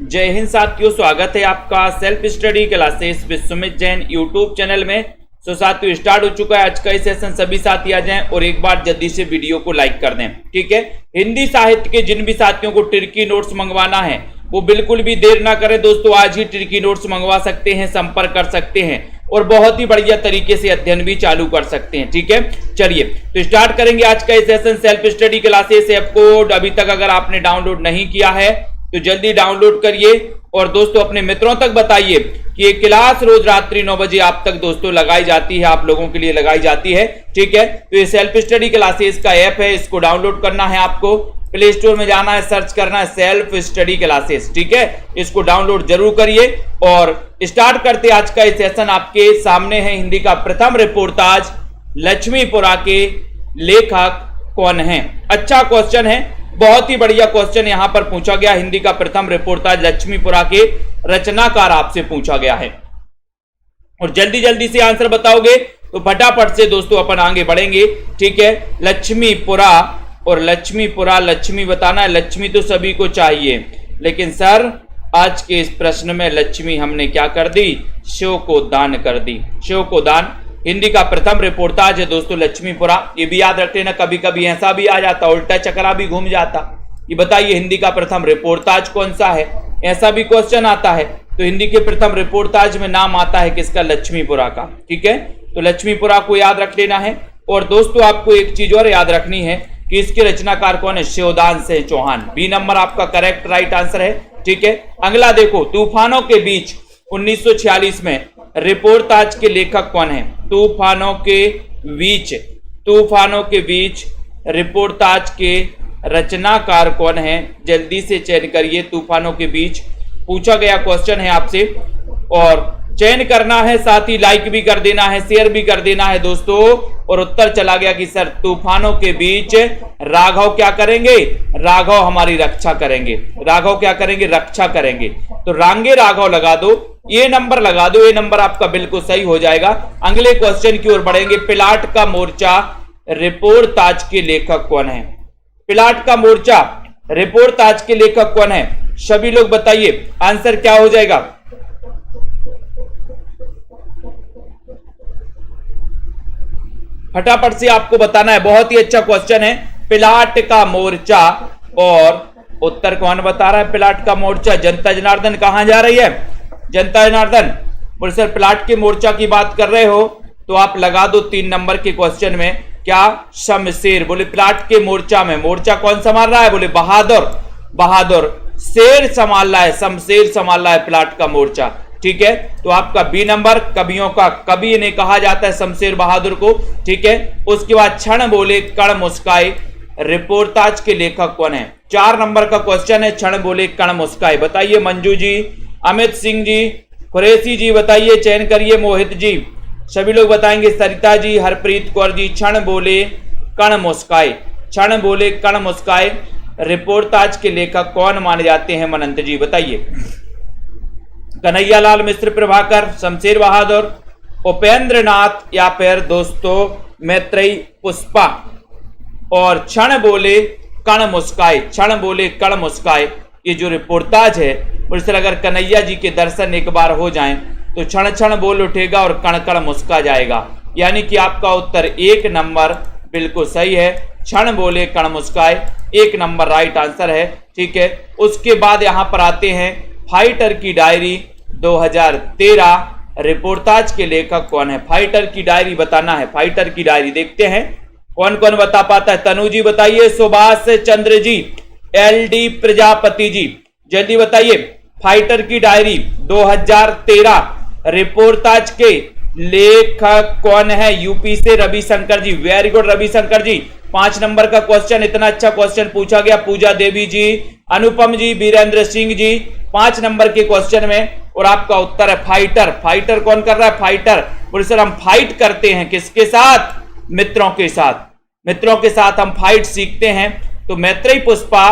जय हिंद साथियों, स्वागत है आपका self study classes with Sumit Jain YouTube channel में। सो साथियों, स्टार्ट हो चुका है आज का ये सेशन। सभी साथी आ जाएं और एक बार जल्दी से वीडियो को लाइक कर दें, ठीक है। हिंदी साहित्य के जिन भी साथियों को ट्रिकी नोट्स मंगवाना है वो बिल्कुल भी देर ना करें दोस्तों, आज ही ट्रिकी नोट्स मंगवा सकते हैं, संपर्क कर सकते हैं और बहुत ही बढ़िया तरीके से अध्ययन भी चालू कर सकते हैं, ठीक है। चलिए तो स्टार्ट करेंगे आज का ये session. Self study classes app को अभी तक अगर आपने डाउनलोड नहीं किया है तो जल्दी डाउनलोड करिए और दोस्तों अपने मित्रों तक बताइए कि ये क्लास रोज रात्रि 9 बजे आप तक दोस्तों लगाई जाती है, आप लोगों के लिए लगाई जाती है, ठीक है। तो ये सेल्फ स्टडी क्लासेस का ऐप है, इसको डाउनलोड करना है आपको। प्ले स्टोर में जाना है, सर्च करना है सेल्फ स्टडी क्लासेस, ठीक है। इसको डाउनलोड जरूर करिए और स्टार्ट करते आज का ये सेशन। आपके सामने है हिंदी का प्रथम रिपोर्टाज, लक्ष्मीपुरा के लेखक कौन है। अच्छा क्वेश्चन है, बहुत ही बढ़िया क्वेश्चन यहां पर पूछा गया। हिंदी का प्रथम रिपोर्टाज लक्ष्मीपुरा के रचनाकार आपसे पूछा गया है और जल्दी जल्दी से आंसर बताओगे तो फटाफट से दोस्तों अपन आगे बढ़ेंगे, ठीक है। लक्ष्मीपुरा और लक्ष्मीपुरा, लक्ष्मी बताना है। लक्ष्मी तो सभी को चाहिए, लेकिन सर आज के इस प्रश्न में लक्ष्मी हमने क्या कर दी, शिव को दान कर दी, शिव को दान। हिंदी का प्रथम रिपोर्टाज है दोस्तों लक्ष्मीपुरा। ये भी याद रख लेना, कभी कभी ऐसा भी आ जाता, उल्टा चक्रा भी घूम जाता। ये बताइए हिंदी का प्रथम रिपोर्टाज कौन सा है, ऐसा भी क्वेश्चन आता है। तो हिंदी के प्रथम रिपोर्टाज में नाम आता है किसका, लक्ष्मीपुरा का, ठीक है। तो लक्ष्मीपुरा को याद रख लेना है। और दोस्तों आपको एक चीज और याद रखनी है कि इसके रचनाकार कौन है, शिवदान सिंह चौहान। बी नंबर आपका करेक्ट राइट आंसर है, ठीक है। अगला देखो, तूफानों के बीच 1946 में रिपोर्टाज के लेखक कौन है। तूफानों के बीच, तूफानों के बीच रिपोर्टाज के रचनाकार कौन है, जल्दी से चयन करिए। तूफानों के बीच पूछा गया क्वेश्चन है आपसे और चयन करना है, साथ ही लाइक भी कर देना है, शेयर भी कर देना है दोस्तों। और उत्तर चला गया कि सर तूफानों के बीच राघव क्या करेंगे, राघव हमारी रक्षा करेंगे। राघव क्या करेंगे, रक्षा करेंगे। तो रांगे राघव लगा दो, ये नंबर लगा दो, ये नंबर आपका बिल्कुल सही हो जाएगा। अगले क्वेश्चन की ओर बढ़ेंगे। पिलाट का मोर्चा रिपोर्टाज के लेखक कौन है। पिलाट का मोर्चा रिपोर्टाज के लेखक कौन है, सभी लोग बताइए आंसर क्या हो जाएगा। फटाफट से आपको बताना है, बहुत ही अच्छा क्वेश्चन है। पिलाट का मोर्चा, और उत्तर कौन बता रहा है, पिलाट का मोर्चा। जनता जनार्दन कहां जा रही है, जनता जनार्दन। बोले सर पिलाट के मोर्चा की बात कर रहे हो तो आप लगा दो 3 नंबर के क्वेश्चन में क्या, शमशेर। बोले पिलाट के मोर्चा में मोर्चा कौन संभाल रहा है, बोले बहादुर, बहादुर शेर संभाल रहा है, शमशेर संभाल रहा है पिलाट का मोर्चा, ठीक है। तो आपका बी नंबर, कवियों का कवि ने कहा जाता है शमशेर बहादुर को, ठीक है। उसके बाद क्षण बोले कण मुस्काए, रिपोर्टाज के लेखक कौन है। 4 नंबर का क्वेश्चन है, क्षण बोले कण मुस्काए। बताइए मंजू जी, अमित सिंह जी, कुरैशी जी बताइए, चयन करिए। मोहित जी, सभी लोग बताएंगे। सरिता जी, हरप्रीत कौर जी, क्षण बोले कण मुस्काए, क्षण बोले कण मुस्काए रिपोर्टाज के लेखक कौन माने जाते हैं। मनंत जी बताइए। कन्हैयालाल मिश्र प्रभाकर, शमशेर बहादुर, उपेंद्र नाथ या फिर दोस्तों मैत्रेयी पुष्पा। और क्षण बोले कण मुस्काए, क्षण बोले कण मुस्काए, ये जो रिपोर्टाज है उस अगर कन्हैया जी के दर्शन एक बार हो जाएं तो क्षण क्षण बोल उठेगा और कण कण मुस्का जाएगा। यानी कि आपका उत्तर 1 नंबर बिल्कुल सही है, क्षण बोले कण मुस्काए 1 नंबर राइट आंसर है, ठीक है। उसके बाद यहां पर आते हैं फाइटर की डायरी 2013, रिपोर्टाज के लेखक कौन है। फाइटर की डायरी बताना है, फाइटर की डायरी देखते हैं कौन कौन बता पाता है। तनु जी बताइए, सुभाष चंद्र जी, LD प्रजापति जी, जल्दी बताइए। फाइटर की डायरी 2013 रिपोर्टाज के लेखक कौन है। यूपी से रविशंकर जी, वेरी गुड रविशंकर जी। 5 नंबर का क्वेश्चन, इतना अच्छा क्वेश्चन पूछा गया। पूजा देवी जी, अनुपम जी, वीरेंद्र सिंह जी, 5 नंबर के क्वेश्चन में। और आपका उत्तर है फाइटर। फाइटर कौन कर रहा है, फाइटर। बोले सर हम फाइट करते हैं किसके साथ, मित्रों के साथ, मित्रों के साथ हम फाइट सीखते हैं। तो मैत्रेयी पुष्पा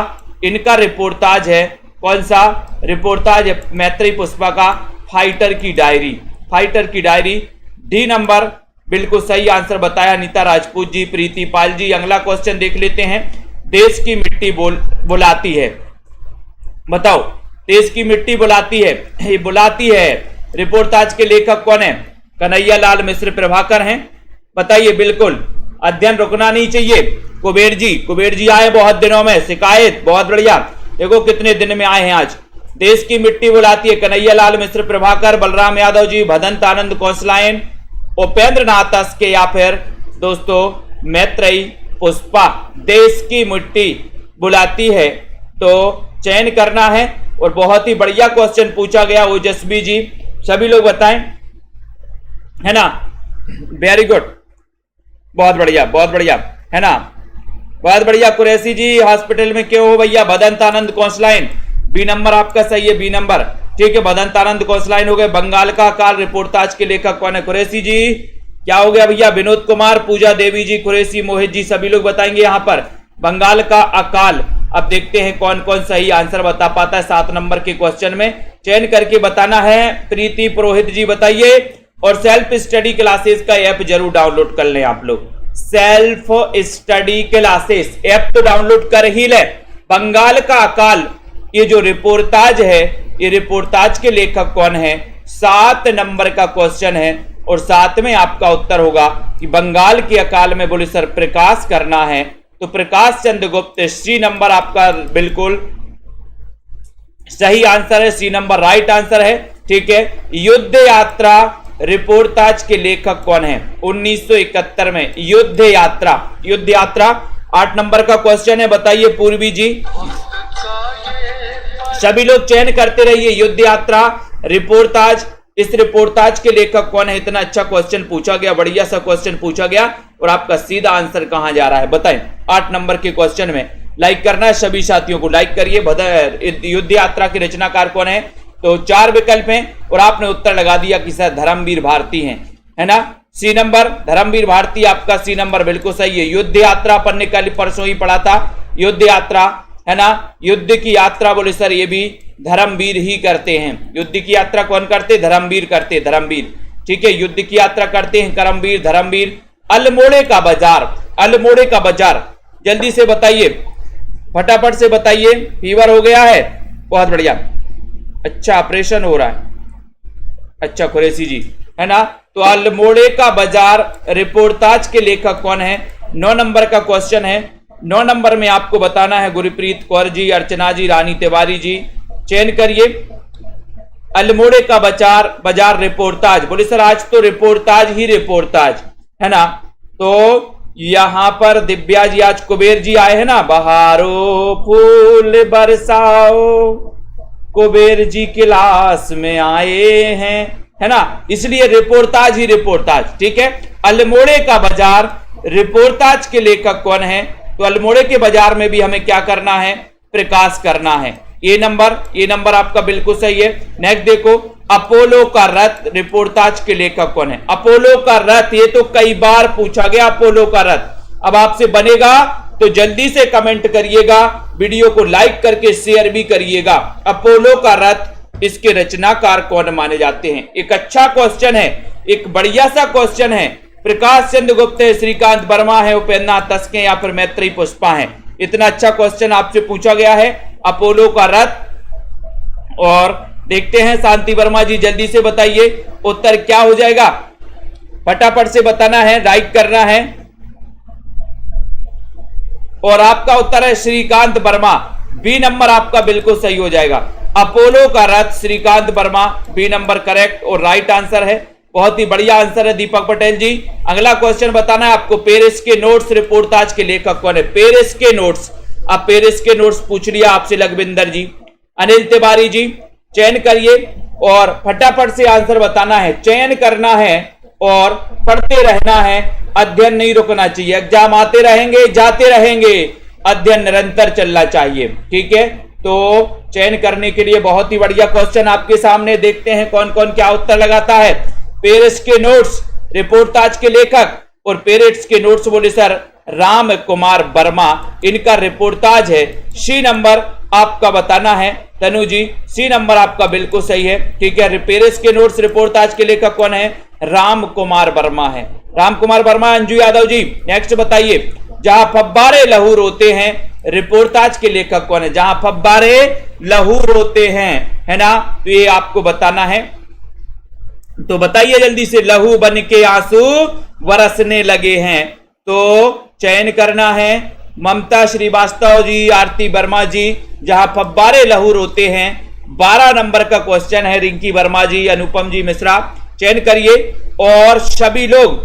इनका रिपोर्टाज है, कौन सा रिपोर्टाज है मैत्रेयी पुष्पा का, फाइटर की डायरी, फाइटर की डायरी। डी नंबर बिल्कुल सही आंसर बताया अनीता राजपूत जी, प्रीति पाल जी। अगला क्वेश्चन देख लेते हैं। देश की मिट्टी बुलाती है, बताओ देश की मिट्टी बुलाती है, ये बुलाती है, रिपोर्टाज के लेखक कौन है? कन्हैया लाल मिश्र प्रभाकर हैं। बताइए, बिल्कुल अध्ययन रुकना नहीं चाहिए। कुबेर जी आए बहुत दिनों में, शिकायत, बहुत बढ़िया। देखो कितने दिन में आए हैं आज। देश की मिट्टी बुलाती है, कन्हैया लाल मिश्र प्रभाकर, बलराम यादव जी, भदंत आनंद कौशलायन, उपेंद्र नाथ के, या फिर दोस्तों मैत्रेयी पुष्पा। देश की मिट्टी बुलाती है, तो चयन करना है। और बहुत ही बढ़िया क्वेश्चन पूछा गया ओजस्वी जी, सभी लोग बताएं, है ना? वेरी गुड, बहुत बढ़िया, बहुत बढ़िया, है ना? बहुत बढ़िया। कुरैशी जी हॉस्पिटल में क्यों हो भैया? भदंत आनंद कौशलायन, बी नंबर आपका सही है, बी नंबर, ठीक है। भदंत आनंद कौशलायन हो गए। बंगाल का अकाल रिपोर्टाज के लेखक कौन है? कुरैशी जी। क्या हो गया भैया? विनोद कुमार, पूजा देवी जी, कुरैशी, मोहित जी, सभी लोग बताएंगे यहां पर बंगाल का अकाल। अब देखते हैं कौन कौन सही आंसर बता पाता है 7 नंबर के क्वेश्चन में, चयन करके बताना है। प्रीति पुरोहित जी बताइए। और सेल्फ स्टडी क्लासेस का ऐप जरूर डाउनलोड कर लें आप लोग। सेल्फ स्टडी क्लासेस ऐप तो डाउनलोड कर ही ले। बंगाल का अकाल, ये जो रिपोर्टाज है, ये रिपोर्टाज के लेखक कौन है? 7 नंबर का क्वेश्चन है। और 7 में आपका उत्तर होगा कि बंगाल के अकाल में बोले सर प्रकाश करना है, तो प्रकाश चंद्र गुप्त। सी नंबर आपका बिल्कुल सही आंसर है, सी नंबर राइट आंसर है, ठीक है। युद्ध यात्रा रिपोर्टाज के लेखक कौन है? 1971 में युद्ध यात्रा। युद्ध यात्रा 8 नंबर का क्वेश्चन है, बताइए पूर्वी जी। सभी लोग चयन करते रहिए। युद्ध यात्रा रिपोर्टाज, इस रिपोर्टाज के लेखक कौन है? इतना अच्छा क्वेश्चन पूछा गया, बढ़िया सा क्वेश्चन पूछा गया, और आपका सीधा आंसर कहां जा रहा है बताएं? 8 नंबर के क्वेश्चन में लाइक करना है सभी साथियों को, लाइक करिए। युद्ध यात्रा के रचनाकार कौन है? तो 4 विकल्प हैं और आपने उत्तर लगा दिया कि सर धर्मवीर भारती हैं, है ना? सी नंबर धर्मवीर भारती, आपका सी नंबर बिल्कुल सही है। युद्ध यात्रा अपन ने कल परसों ही पढ़ा था, युद्ध यात्रा, है ना? युद्ध की यात्रा बोले सर ये भी धर्मवीर ही करते हैं। युद्ध की यात्रा कौन करते? धर्मवीर करते, धर्मवीर, ठीक है। युद्ध की यात्रा करते हैं करमवीर, धर्मवीर। अल्मोड़े का बाजार, अल्मोड़े का बाजार, जल्दी से बताइए, फटाफट से बताइए। फीवर हो गया है, बहुत बढ़िया, अच्छा ऑपरेशन हो रहा है, अच्छा कुरैशी जी, है ना? तो अल्मोड़े का बाजार रिपोर्टाज के लेखक कौन है? 9 नंबर का क्वेश्चन है। 9 नंबर में आपको बताना है गुरप्रीत कौर जी, अर्चना जी, रानी तिवारी जी, चयन करिए। अल्मोड़े का बाजार रिपोर्टाज, बोले सर आज तो रिपोर्टाज ही रिपोर्टाज, है ना? तो यहां पर दिव्या जी, आज कुबेर जी आए हैं ना, बहारो फूल बरसाओ, कुबेर जी क्लास में आए हैं, है ना? इसलिए रिपोर्टाज ही रिपोर्टाज, ठीक है। अल्मोड़े का बाजार रिपोर्टाज के लेखक कौन है? तो अल्मोड़े के बाजार में भी हमें क्या करना है? प्रकाश करना है। ये नंबर आपका बिल्कुल सही है। नेक्स्ट देखो, अपोलो का रथ रिपोर्टाज के लेखक कौन है? अपोलो का रथ, ये तो कई बार पूछा गया, अपोलो का रथ। अब आपसे बनेगा तो जल्दी से कमेंट करिएगा, वीडियो को लाइक करके शेयर भी करिएगा। अपोलो का रथ, इसके रचनाकार कौन माने जाते हैं? एक अच्छा क्वेश्चन है, एक बढ़िया सा क्वेश्चन है। प्रकाश चंद्र गुप्त है, श्रीकांत वर्मा है, उपेंद्र नाथ तस्के, या फिर मैत्रेयी पुष्पा है। इतना अच्छा क्वेश्चन आपसे पूछा गया है, अपोलो का रथ। और देखते हैं शांति वर्मा जी, जल्दी से बताइए उत्तर क्या हो जाएगा, फटाफट से बताना है, राइट करना है। और आपका उत्तर है श्रीकांत वर्मा, बी नंबर आपका बिल्कुल सही हो जाएगा। अपोलो का रथ Shrikant Verma, B number correct और राइट आंसर है। बहुत ही बढ़िया आंसर है दीपक पटेल जी। अगला क्वेश्चन बताना है आपको, पेरिस के नोट्स रिपोर्टाज के लेखक कौन है? पेरिस के नोट्स, अब पेरिस के नोट्स पूछ लिया आपसे लखविंदर जी। अनिल तिवारी जी, चयन करिए और फटाफट से आंसर बताना है, चयन करना है और पढ़ते रहना है, अध्ययन नहीं रुकना चाहिए। एग्जाम आते रहेंगे जाते रहेंगे, अध्ययन निरंतर चलना चाहिए, ठीक है। तो चयन करने के लिए बहुत ही बढ़िया क्वेश्चन आपके सामने, देखते हैं कौन कौन क्या उत्तर लगाता है। पेरिस के नोट्स रिपोर्टाज के लेखक, और पेरिस के नोट्स बोले सर राम कुमार वर्मा, इनका रिपोर्टाज है। सी नंबर आपका बताना है तनु जी, सी नंबर आपका बिल्कुल सही है, ठीक है। पेरिस के नोट्स रिपोर्टाज के लेखक कौन है? राम कुमार वर्मा है, राम कुमार वर्मा। अंजू यादव जी नेक्स्ट बताइए, जहां फव्वारे लहू रोते हैं, रिपोर्टाज के लेखक कौन है? जहां फव्वारे लहू रोते हैं, है ना, तो ये आपको बताना है। तो बताइए जल्दी से, लहू बन के आंसू बरसने लगे हैं, तो चयन करना है। ममता श्रीवास्तव जी, आरती वर्मा जी, जहां फव्वारे लहू रोते हैं, 12 नंबर का क्वेश्चन है। रिंकी वर्मा जी, अनुपम जी मिश्रा, चयन करिए। और सभी लोग,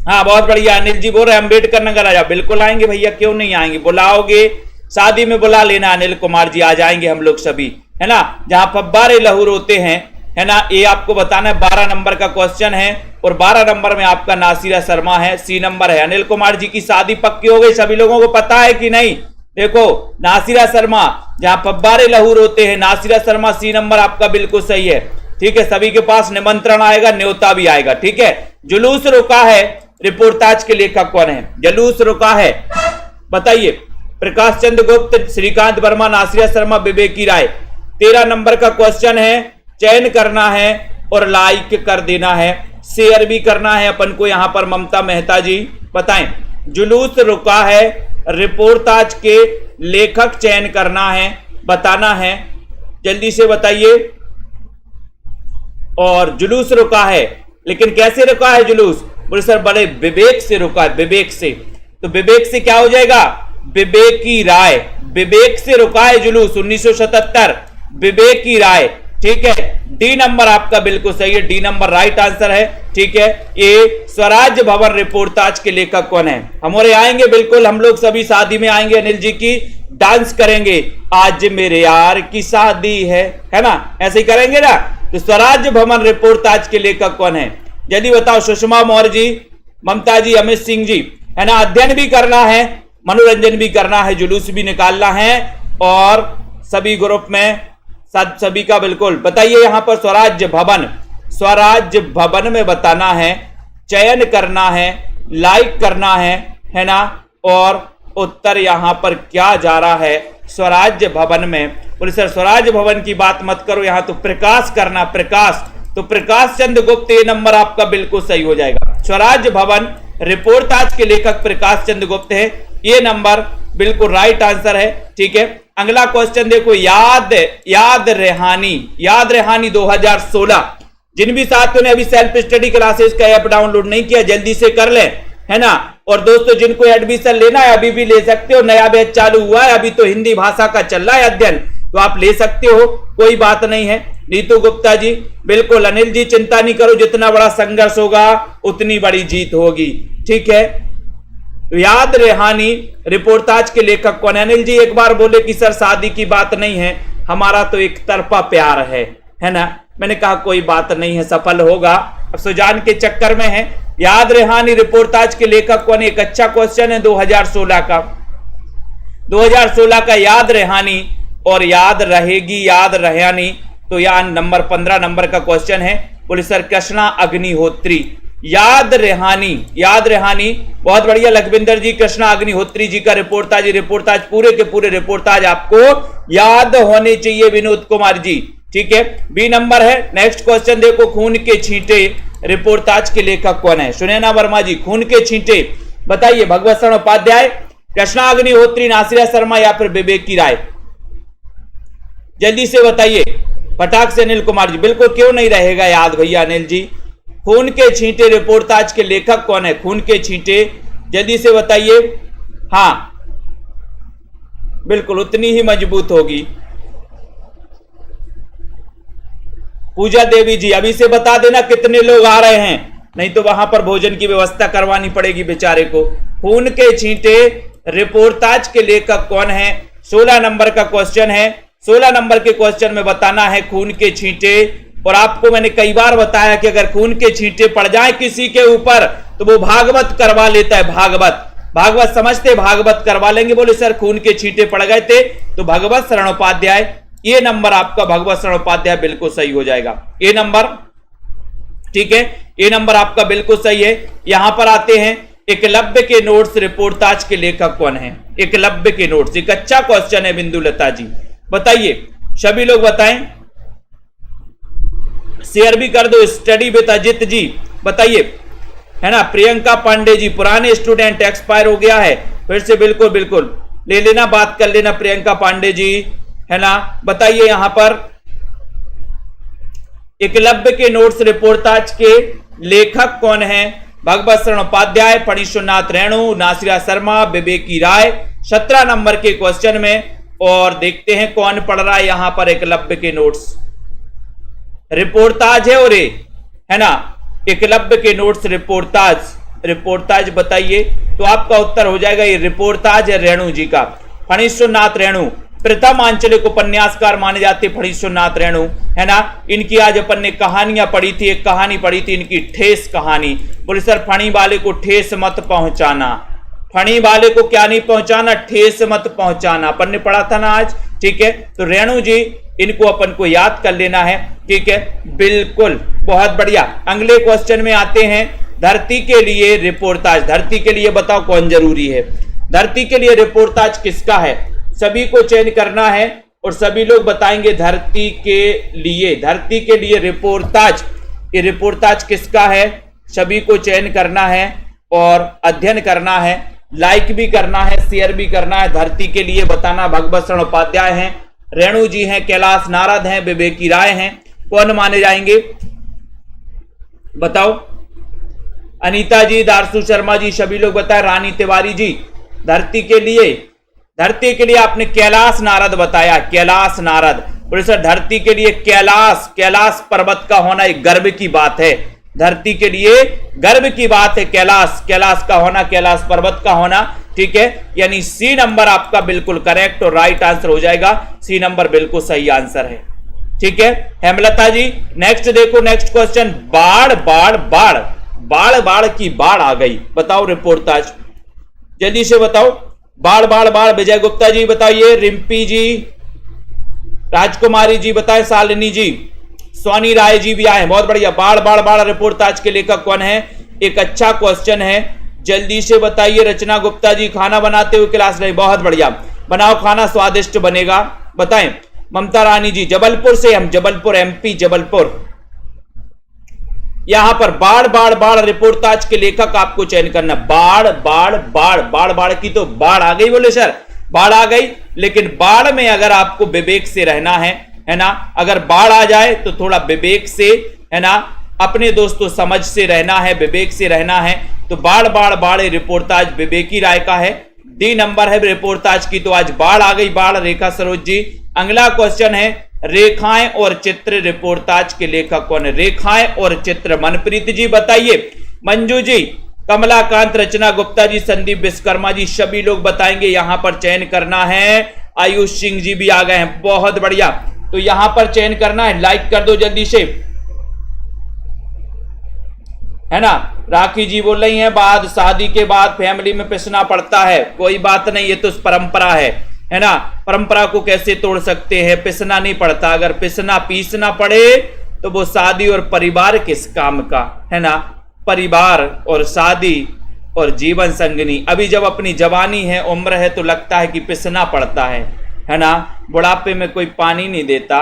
हाँ बहुत बढ़िया, अनिल जी बोल रहे हैं अम्बेडकर नगर आ जाओ। बिल्कुल आएंगे भैया, क्यों नहीं आएंगे, बुलाओगे, शादी में बुला लेना अनिल कुमार जी, आ जाएंगे हम लोग सभी, है ना। जहां फव्वारे लहू रोते हैं, है ना, ये आपको बताना है। 12 नंबर का क्वेश्चन है और 12 नंबर में आपका नासिरा शर्मा है, सी नंबर है। अनिल कुमार जी की शादी पक्की हो गई, सभी लोगों को पता है कि नहीं? देखो नासिरा शर्मा, जहां फव्वारे लहू रोते हैं, नासिरा शर्मा, सी नंबर आपका बिल्कुल सही है। ठीक है, सभी के पास निमंत्रण आएगा, न्योता भी आएगा। ठीक है, जुलूस रुका है, रिपोर्टाज के लेखक कौन है? जुलूस रुका है, बताइए। प्रकाश चंद्र गुप्त, श्रीकांत वर्मा, नासिरा शर्मा, विवेकी राय। 13 नंबर का क्वेश्चन है, चयन करना है और लाइक कर देना है, शेयर भी करना है अपन को। यहां पर ममता मेहता जी बताएं, जुलूस रुका है, रिपोर्टाज के लेखक चयन करना है, बताना है, जल्दी से बताइए। और जुलूस रुका है, लेकिन कैसे रुका है जुलूस? बोले सर बड़े विवेक से रुका है, विवेक से। तो विवेक से क्या हो जाएगा? विवेकी राय, विवेक से रुका है जुलूस, 1977, विवेकी राय। ठीक है, डी नंबर आपका बिल्कुल सही है, डी नंबर राइट आंसर है। ठीक है, ये स्वराज भवन रिपोर्टाज के लेखक कौन है? हमारे आएंगे बिल्कुल, हम लोग सभी शादी में आएंगे, अनिल जी की डांस करेंगे, आज मेरे यार की शादी है ना, ऐसे ही करेंगे ना। तो स्वराज भवन रिपोर्टाज के लेखक कौन है? जल्दी बताओ। सुषमा मौर्य जी, ममता जी, अमित सिंह जी, है ना। अध्ययन भी करना है, मनोरंजन भी करना है, जुलूस भी निकालना है, और सभी ग्रुप में सभी का बिल्कुल बताइए। यहां पर स्वराज्य भवन, स्वराज्य भवन में बताना है, चयन करना है, लाइक करना है ना। और उत्तर यहां पर क्या जा रहा है? स्वराज्य भवन में। बोले सर स्वराज्य भवन की बात मत करो, यहां तो प्रकाश करना, प्रकाश। तो प्रकाश चंद्र गुप्त, ये नंबर आपका बिल्कुल सही हो जाएगा। स्वराज्य भवन रिपोर्टाज के लेखक प्रकाश चंद्र गुप्त है, ये नंबर बिल्कुल राइट आंसर है। ठीक है, अगला क्वेश्चन देखो, याद रेहानी 2016। जिन भी साथियों ने अभी सेल्फ स्टडी क्लासेस का ऐप डाउनलोड नहीं किया, जल्दी से कर लें, है ना। और दोस्तों जिनको एडमिशन लेना है अभी भी ले सकते हो, नया बैच चालू हुआ है, अभी तो हिंदी भाषा का चल रहा है अध्ययन, तो आप ले सकते हो, कोई बात नहीं है। नीतू गुप्ता जी बिल्कुल, अनिल जी चिंता नहीं करो, जितना बड़ा संघर्ष होगा उतनी बड़ी जीत होगी। ठीक है, याद रेहानी रिपोर्टाज के लेखक कौन है? अनिल जी एक बार बोले कि सर शादी की बात नहीं है, हमारा तो एक तरफा प्यार है ना। मैंने कहा कोई बात नहीं है, सफल होगा, अब सुजान के चक्कर में है। याद रेहानी रिपोर्टाज के लेखक कौन है? एक अच्छा क्वेश्चन है 2016 का, 2016 का याद रेहानी और याद रहेगी, याद रेहानी। तो यहां नंबर 15 नंबर का क्वेश्चन है। बोले सर कृष्णा अग्निहोत्री, याद रेहानी, बहुत बढ़िया लखविंदर जी, कृष्णा अग्निहोत्री जी का रिपोर्टाज पूरे के पूरे रिपोर्टाज आपको याद होने चाहिए, विनोद कुमार जी। ठीक है, बी नंबर है। नेक्स्ट क्वेश्चन देखो, खून के छींटे रिपोर्टाज के लेखक कौन है? सुनैना वर्मा जी, खून के छींटे बताइए। भगवत शरण उपाध्याय, कृष्णा अग्निहोत्री, नासिरा शर्मा या फिर विवेकी राय? जल्दी से बताइए फटाक से। अनिल कुमार जी बिल्कुल, क्यों नहीं रहेगा याद भैया अनिल जी। खून के छींटे रिपोर्टाज के लेखक कौन है? खून के छींटे, जल्दी से बताइए। हाँ बिल्कुल, उतनी ही मजबूत होगी। पूजा देवी जी अभी से बता देना कितने लोग आ रहे हैं, नहीं तो वहां पर भोजन की व्यवस्था करवानी पड़ेगी बेचारे को। खून के छींटे रिपोर्टाज के लेखक कौन है? 16 नंबर का क्वेश्चन है। 16 नंबर के क्वेश्चन में बताना है खून के छींटे। और आपको मैंने कई बार बताया कि अगर खून के छींटे पड़ जाए किसी के ऊपर तो वो भागवत करवा लेता है, भागवत समझते, भागवत करवा लेंगे। बोले सर खून के छींटे पड़ गए थे, तो भगवत शरण उपाध्याय, ये नंबर आपका भगवत शरण उपाध्याय बिल्कुल सही हो जाएगा, ये नंबर। ठीक है, ये नंबर आपका बिल्कुल सही है। यहां पर आते हैं, एकलव्य के नोट्स रिपोर्टाज के लेखक कौन है? एकलव्य के नोट्स, एक अच्छा क्वेश्चन है बिंदु लता जी, बताइए, सभी लोग बताएं, शेयर भी कर दो। स्टडी विद अजित जी बताइए, है ना। प्रियंका पांडे जी, पुराने स्टूडेंट, एक्सपायर हो गया है, फिर से बिल्कुल बिल्कुल ले लेना, बात कर लेना प्रियंका पांडे जी, है ना। बताइए यहां पर एकलव्य के नोट्स रिपोर्टाज के लेखक कौन है? भगवत शरण उपाध्याय, फणीश्वरनाथ रेणु, नासिरा शर्मा, विवेकी राय, 17 नंबर के क्वेश्चन में। और देखते हैं कौन पढ़ रहा है यहां पर एकलव्य के नोट्स रिपोर्टाज है, और है ना एकलव्य के नोट्स रिपोर्टाज बताइए। तो आपका उत्तर हो जाएगा ये रिपोर्टाज है रेणु जी का, फणीश्वरनाथ रेणु। प्रथम आंचलिक उपन्यासकार माने जाते फणीश्वरनाथ रेणु, है ना। इनकी आज अपन ने कहानियां पढ़ी थी, एक कहानी पढ़ी थी इनकी ठेस कहानी। बोले सर फणी वाले को ठेस मत पहुंचाना, फणी वाले को क्या नहीं पहुंचाना, ठेस मत पहुंचाना, अपन ने पढ़ा था ना आज, ठीक है। तो रेणु जी इनको अपन को याद कर लेना है, ठीक है, बिल्कुल, बहुत बढ़िया। अगले क्वेश्चन में आते हैं, धरती के लिए रिपोर्टाज, धरती के लिए बताओ कौन जरूरी है? धरती के लिए रिपोर्टाज किसका है? सभी को चयन करना है और सभी लोग बताएंगे धरती के लिए रिपोर्टाज, ये रिपोर्टाज किसका है? सभी को चयन करना है और अध्ययन करना है, लाइक भी करना है, शेयर भी करना है। धरती के लिए बताना भगवत शरण उपाध्याय हैं, रेणु जी हैं, कैलाश नारद हैं, विवेकी राय हैं, कौन माने जाएंगे बताओ? अनीता जी, दारसू शर्मा जी, सभी लोग बताए, रानी तिवारी जी। धरती के लिए आपने कैलाश नारद बताया, कैलाश नारद। बोले सर धरती के लिए कैलाश पर्वत का होना एक गर्व की बात है, धरती के लिए गर्व की बात है कैलाश का होना, कैलाश पर्वत का होना, ठीक है। यानी सी नंबर आपका बिल्कुल करेक्ट और राइट आंसर हो जाएगा, सी नंबर बिल्कुल सही आंसर है, ठीक है। हेमलता जी नेक्स्ट देखो, नेक्स्ट क्वेश्चन, बाढ़ की बाढ़ आ गई, बताओ रिपोर्टाज, जल्दी से बताओ। बाढ़, विजय गुप्ता जी बताइए, रिम्पी जी, राजकुमारी जी बताए, शालिनी जी, सोनी राय जी भी आए, बहुत बढ़िया। बाढ़ रिपोर्टाज के लेखक कौन है? एक अच्छा क्वेश्चन है, जल्दी से बताइए। रचना गुप्ता जी, खाना बनाते हुए क्लास रहे, बहुत बढ़िया, बनाओ खाना स्वादिष्ट बनेगा, बताएं। ममता रानी जी, जबलपुर से हम, जबलपुर एमपी, जबलपुर। यहां पर बाढ़ रिपोर्टाज के लेखक आपको चयन करना। बाढ़ की तो बाढ़ आ गई, बोले सर बाढ़ आ गई, लेकिन बाढ़ में अगर आपको विवेक से रहना है ना, अगर बाढ़ आ जाए तो थोड़ा विवेक से, है ना, अपने दोस्तों समझ से रहना है, विवेक से रहना है। तो बाढ़ रिपोर्टाज विवेकी राय का है, डी नंबर है रिपोर्टाज की। तो आज बाढ़ आ गई, बाढ़, रेखा सरोज जी। अगला क्वेश्चन है, रेखाएं और चित्र रिपोर्टाज के लेखक कौन है? रेखाएं और चित्र, मनप्रीत जी बताइए, मंजू जी, कमलाकांत, रचना गुप्ता जी, संदीप विश्वकर्मा जी, सभी लोग बताएंगे। यहां पर चयन करना है, आयुष सिंह जी भी आ गए हैं, बहुत बढ़िया। तो यहां पर चयन करना है, लाइक कर दो जल्दी से, है ना। राखी जी बोल रही हैं, बाद शादी के बाद फैमिली में पिसना पड़ता है, कोई बात नहीं, ये तो परंपरा है ना। परंपरा को कैसे तोड़ सकते हैं? पिसना नहीं पड़ता, अगर पीसना पड़े तो वो शादी और परिवार किस काम का, है ना। परिवार और शादी और जीवन संगनी, अभी जब अपनी जवानी है, उम्र है, तो लगता है कि पिसना पड़ता है ना। बुढ़ापे में कोई पानी नहीं देता,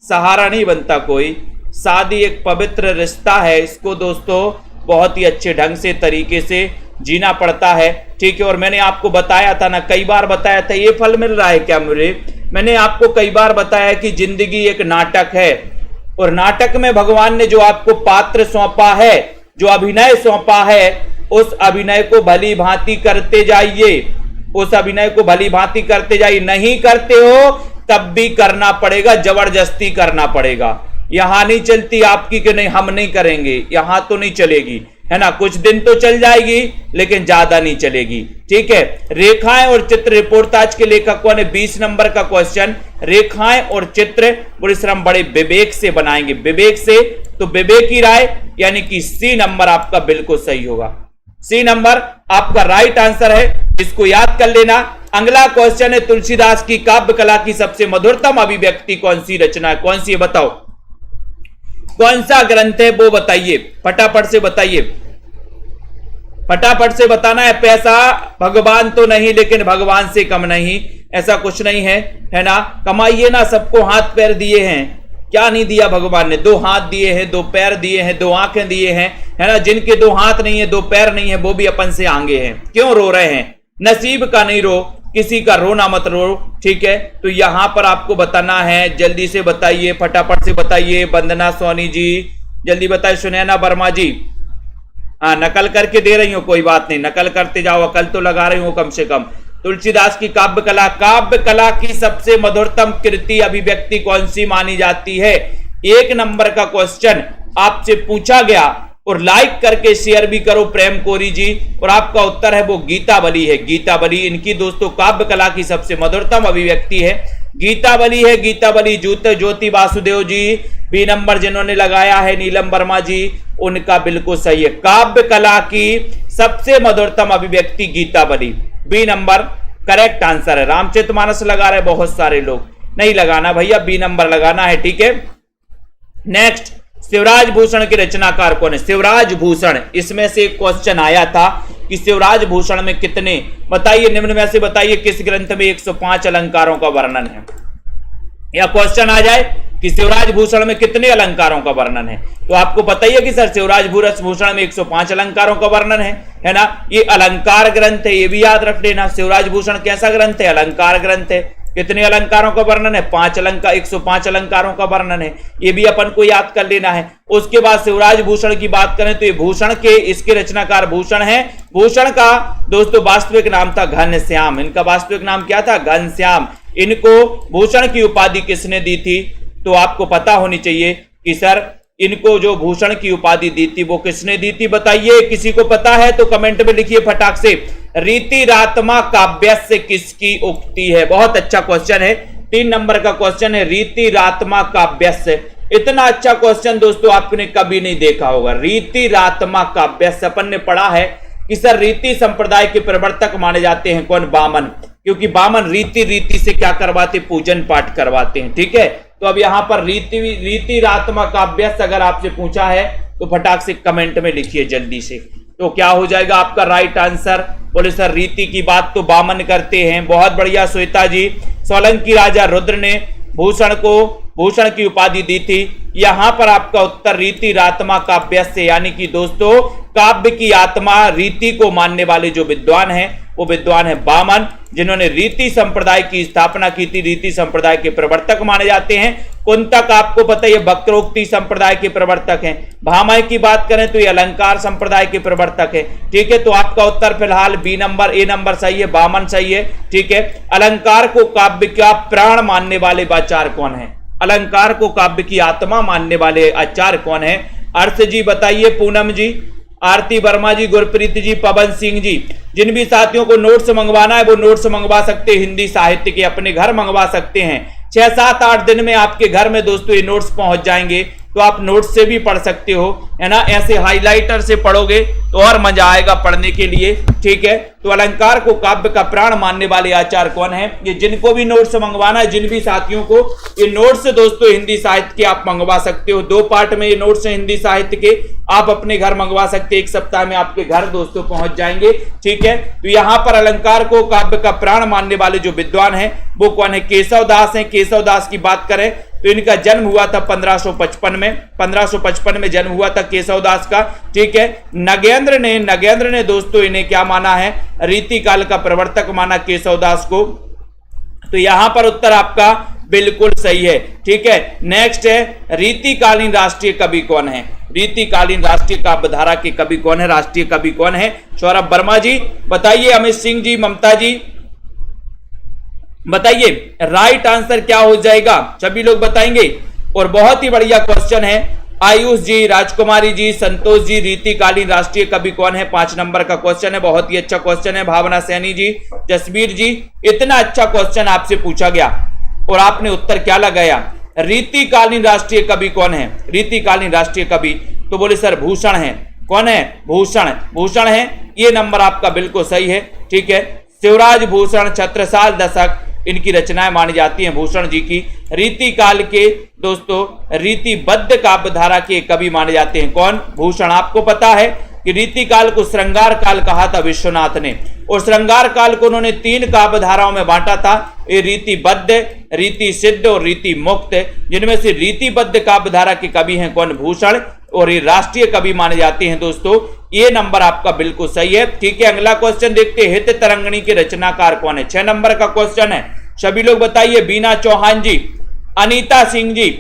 सहारा नहीं बनता कोई। शादी एक पवित्र रिश्ता है, इसको दोस्तों बहुत ही अच्छे ढंग से, तरीके से जीना पड़ता है, ठीक है। और मैंने आपको बताया था ना, कई बार बताया था, ये फल मिल रहा है क्या मुझे? मैंने आपको कई बार बताया कि जिंदगी एक नाटक है, और नाटक में भगवान ने जो आपको पात्र सौंपा है, जो अभिनय सौंपा है, उस अभिनय को भली भांति करते जाइए, उस अभिनय को भली भांति करते जाइए। नहीं करते हो तब भी करना पड़ेगा, जबरदस्ती करना पड़ेगा। यहां नहीं चलती आपकी कि नहीं हम नहीं करेंगे, यहां तो नहीं चलेगी, है ना। कुछ दिन तो चल जाएगी लेकिन ज्यादा नहीं चलेगी, ठीक है। रेखाएं और चित्र रिपोर्टाज के लेखक कौन है? 20 नंबर का क्वेश्चन, रेखाएं और चित्र हम बड़े विवेक से बनाएंगे, विवेक से। तो विवेकी राय, यानी कि सी नंबर आपका बिल्कुल सही होगा, सी नंबर आपका राइट आंसर है, इसको याद कर लेना। अगला क्वेश्चन है, तुलसीदास की काव्य कला की सबसे मधुरतम अभिव्यक्ति कौन सी रचना है? कौन सी है बताओ, कौन सा ग्रंथ है वो बताइए, फटाफट से बताइए, फटाफट से बताना है। पैसा भगवान तो नहीं, लेकिन भगवान से कम नहीं, ऐसा कुछ नहीं है, है ना। कमाइए ना, सबको हाथ पैर दिए हैं, क्या नहीं दिया भगवान ने? 2 हाथ दिए हैं, 2 पैर दिए हैं, 2 आंखें दिए हैं, है ना। जिनके 2 हाथ नहीं है, 2 पैर नहीं है, वो भी अपन से आगे हैं। क्यों रो रहे हैं? नसीब का नहीं रो, किसी का रोना मत रो, ठीक है। तो यहां पर आपको बताना है, जल्दी से बताइए, फटाफट से बताइए। वंदना सोनी जी जल्दी बताइए, सुनैना वर्मा जी। हाँ, नकल करके दे रही हो, कोई बात नहीं, नकल करते जाओ, अकल तो लगा रही हो कम से कम। तुलसीदास की काव्य कला, काव्य कला की सबसे मधुरतम कृति अभिव्यक्ति कौन सी मानी जाती है? 1 नंबर का क्वेश्चन आपसे पूछा गया, और लाइक करके शेयर भी करो प्रेम कोरी जी। और आपका उत्तर है वो गीतावली है। गीतावली इनकी दोस्तों काव्य कला की सबसे मधुरतम अभिव्यक्ति है, गीतावली है। गीतावली। ज्योति वासुदेव जी बी नंबर जिन्होंने लगाया है, नीलम वर्मा जी, उनका बिल्कुल सही है। काव्य कला की सबसे मधुरतम अभिव्यक्ति Gitavali, B number correct answer है। रामचरितमानस लगा रहे बहुत सारे लोग, नहीं लगाना भैया, बी नंबर लगाना है, ठीक है। नेक्स्ट, शिवराज भूषण के रचनाकार कौन है? शिवराज भूषण, इसमें से एक क्वेश्चन आया था कि शिवराज भूषण में कितने, बताइए निम्न में से बताइए किस ग्रंथ में 105 अलंकारों का वर्णन है? या क्वेश्चन आ जाए कि शिवराज भूषण में कितने अलंकारों का वर्णन है, तो आपको पता ही है कि सर शिवराज भूषण में 105 अलंकारों का वर्णन है ना। ये अलंकार ग्रंथ है, ये भी याद रख लेना। शिवराज भूषण कैसा ग्रंथ है? अलंकार ग्रंथ है। कितने अलंकारों का वर्णन है? 5 अलंकार, 105 अलंकारों का वर्णन है, ये भी अपन को याद कर लेना है। उसके बाद शिवराज भूषण की बात करें तो ये भूषण के, इसके रचनाकार भूषण है। भूषण का दोस्तों वास्तविक नाम था घनश्याम, इनका वास्तविक नाम क्या था? घनश्याम। इनको भूषण की उपाधि किसने दी थी? तो आपको पता होनी चाहिए कि सर इनको जो भूषण की उपाधि दी थी वो किसने दी थी, बताइए। किसी को पता है तो कमेंट में लिखिए फटाक से। रीतिरात्मा काव्यस्य किसकी उक्ति है? बहुत अच्छा क्वेश्चन है, 3 नंबर का क्वेश्चन है, रीतिरात्मा काव्यस्य। इतना अच्छा क्वेश्चन दोस्तों आपने कभी नहीं देखा होगा। रीतिरात्मा काव्यस्य, अपन ने पढ़ा है कि सर रीति संप्रदाय के प्रवर्तक माने जाते हैं कौन? वामन, क्योंकि वामन रीति से क्या करवाते? पूजन पाठ करवाते हैं, ठीक है। तो अब यहां पर रीतिरात्मा काव्यस्य अगर आपसे पूछा है तो फटाक से कमेंट में लिखिए जल्दी से। तो क्या हो जाएगा आपका राइट आंसर? बोले सर रीति की बात तो वामन करते हैं। बहुत बढ़िया श्वेता जी। सोलंकी राजा रुद्र ने भूषण को भूषण की उपाधि दी थी। यहां पर आपका उत्तर रीतिरात्मा काव्यस्य, यानी कि दोस्तों काव्य की आत्मा रीति को मानने वाले जो विद्वान हैं वो विद्वान है वामन, जिन्होंने रीति संप्रदाय की स्थापना की थी। रीति संप्रदाय के प्रवर्तक माने जाते हैं। कुंतक आपको पता है वक्रोक्ति संप्रदाय के प्रवर्तक हैं। भामह की बात करें तो ये अलंकार संप्रदाय के प्रवर्तक है, ठीक है। तो आपका उत्तर फिलहाल बी नंबर, ए नंबर सही है, वामन सही है, ठीक है। अलंकार को काव्य का प्राण मानने वाले आचार्य कौन है? अलंकार को काव्य की आत्मा मानने वाले आचार्य कौन है? अर्थ जी बताइए, पूनम जी, आरती वर्मा जी, गुरप्रीत जी, पवन सिंह जी। जिन भी साथियों को नोट्स मंगवाना है वो नोट्स मंगवा सकते हैं, हिंदी साहित्य के अपने घर मंगवा सकते हैं। 6, 7, 8 दिन में आपके घर में दोस्तों ये नोट्स पहुंच जाएंगे, तो आप नोट्स से भी पढ़ सकते हो, है ना। ऐसे हाइलाइटर से पढ़ोगे तो और मजा आएगा पढ़ने के लिए, ठीक है। तो अलंकार को काव्य का प्राण मानने वाले आचार्य कौन है? ये जिनको भी नोट्स मंगवाना है, जिन भी साथियों को ये नोट्स दोस्तों हिंदी साहित्य के आप मंगवा सकते हो। 2 पार्ट में ये नोट्स हैं हिंदी साहित्य के, आप अपने घर मंगवा सकते हैं। 1 सप्ताह में आपके घर दोस्तों पहुंच जाएंगे, ठीक है। तो यहां पर अलंकार को काव्य का प्राण मानने वाले जो विद्वान है वो कौन है? केशव दास है। केशव दास की बात करें तो इनका जन्म हुआ था 1555 में, 1555 में जन्म हुआ था केशव दास का, ठीक है। नगेंद्र ने दोस्तों इन्हें क्या माना है? रीति काल का प्रवर्तक माना केशव दास को। तो यहां पर उत्तर आपका बिल्कुल सही है, ठीक है। नेक्स्ट है रीतिकालीन राष्ट्रीय कवि कौन है? रीतिकालीन राष्ट्रीय काव्यधारा के कवि कौन है? राष्ट्रीय कवि कौन है? सौरभ वर्मा जी बताइए, अमित सिंह जी, ममता जी बताइए राइट आंसर क्या हो जाएगा? सभी लोग बताएंगे। और बहुत ही बढ़िया क्वेश्चन है, आयुष जी, राजकुमारी जी, संतोष जी, रीतिकालीन राष्ट्रीय कवि कौन है? 5 नंबर का क्वेश्चन है, बहुत ही अच्छा क्वेश्चन है। भावना सैनी जी, जसवीर जी, इतना अच्छा क्वेश्चन आपसे पूछा गया और आपने उत्तर क्या लगाया? रीतिकालीन राष्ट्रीय कवि कौन है? रीतिकालीन राष्ट्रीय कवि तो बोले सर भूषण है। कौन है? भूषण है। ये नंबर आपका बिल्कुल सही है, ठीक है। शिवराज भूषण छत्रसाल दशक इनकी रचनाएं मानी जाती हैं भूषण जी की। रीति काल के दोस्तों रीतिबद्ध काव्यधारा के कवि माने जाते हैं कौन? भूषण। आपको पता है कि रीति काल को श्रृंगार काल कहा था विश्वनाथ ने, और श्रृंगार काल को उन्होंने 3 काव्य धाराओं में बांटा था, ये रीतिबद्ध, रीति सिद्ध और रीति मुक्त, जिनमें से रीतिबद्ध काव्य धारा के कवि हैं कौन? भूषण, और ये राष्ट्रीय कवि माने जाते हैं दोस्तों। ये नंबर आपका बिल्कुल सही है। ठीक है, अगला क्वेश्चन देखते हैं, हित तरंगिणी के रचनाकार कौन है? 6 नंबर का क्वेश्चन है। सभी लोग बताइए, बीना चौहान जी, अनीता सिंह जी,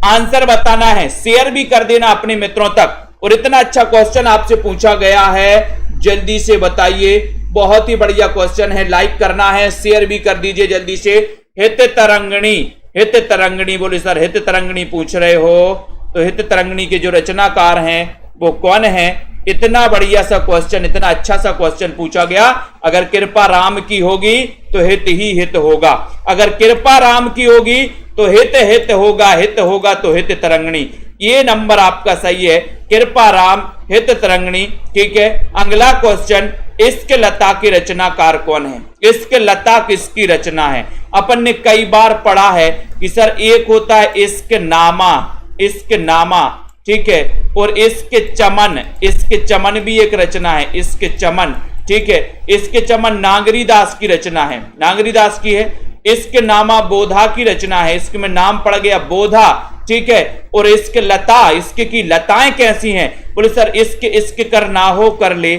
आंसर बताना है, शेयर भी कर देना अपने मित्रों तक। और इतना अच्छा क्वेश्चन आपसे पूछा गया है, जल्दी से बताइए, बहुत ही बढ़िया क्वेश्चन है, लाइक करना है, शेयर भी कर दीजिए जल्दी से। हित तरंगिणी, हित तरंगिणी, बोले सर हित तरंगिणी पूछ रहे हो, तो हित तरंगिणी के जो रचनाकार हैं वो कौन है? इतना बढ़िया सा क्वेश्चन, इतना अच्छा सा क्वेश्चन पूछा गया। अगर कृपा राम की होगी तो हित ही हित होगा, अगर कृपा राम की होगी तो हित हित होगा, हित होगा तो हित तरंगिणी। ये नंबर आपका सही है, कृपा राम, हित तरंगिणी। ठीक है, अगला क्वेश्चन, इश्क लता की रचनाकार कौन है? इश्क लता किसकी रचना है? अपन ने कई बार पढ़ा है कि सर एक होता है इश्क नामा, इश्क नामा, ठीक है, और इश्क चमन, इश्क चमन भी एक रचना है, इश्क चमन। ठीक है, इश्क चमन नागरी दास की रचना है, नागरी दास की है। इश्क नामा बोधा की रचना है, इश्क में नाम पड़ गया बोधा। ठीक है, और इश्क लता, इश्क की लताएं कैसी हैं? बोले सर इश्क इश्क कर ना हो कर ले,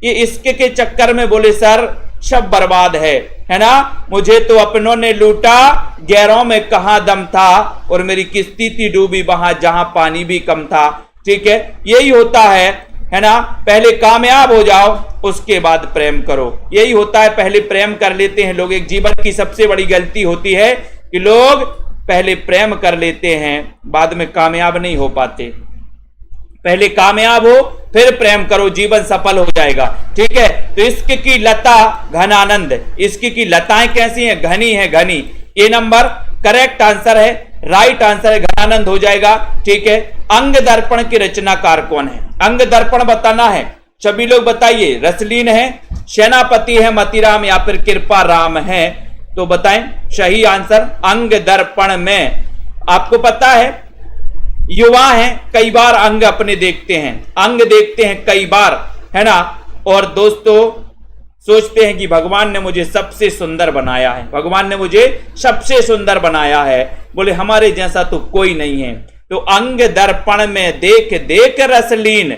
ये इश्क के चक्कर में बोले सर सब बर्बाद है ना। मुझे तो अपनों ने लूटा, गैरों में कहां दम था, और मेरी किस्ती थी डूबी वहां जहां पानी भी कम था। ठीक है, यही होता है ना। पहले कामयाब हो जाओ, उसके बाद प्रेम करो, यही होता है। पहले प्रेम कर लेते हैं लोग, एक जीवन की सबसे बड़ी गलती होती है कि लोग पहले प्रेम कर लेते हैं, बाद में कामयाब नहीं हो पाते। पहले कामयाब हो फिर प्रेम करो, जीवन सफल हो जाएगा। ठीक है, तो इश्क की लता घनानंद, इश्क की लताएं कैसी हैं? घनी है, घनी। ये नंबर करेक्ट आंसर है, राइट आंसर है, घनानंद हो जाएगा। ठीक है, अंग दर्पण के रचनाकार कौन है? अंग दर्पण बताना है, सभी लोग बताइए। रसलीन है, सेनापति है, मतीराम या फिर कृपा राम है? तो बताएं सही आंसर। अंग दर्पण में आपको पता है युवा हैं, कई बार अंग अपने देखते हैं, अंग देखते हैं कई बार, है ना। और दोस्तों सोचते हैं कि भगवान ने मुझे सबसे सुंदर बनाया है, भगवान ने मुझे सबसे सुंदर बनाया है, बोले हमारे जैसा तो कोई नहीं है। तो अंग दर्पण में देख देख रसलीन,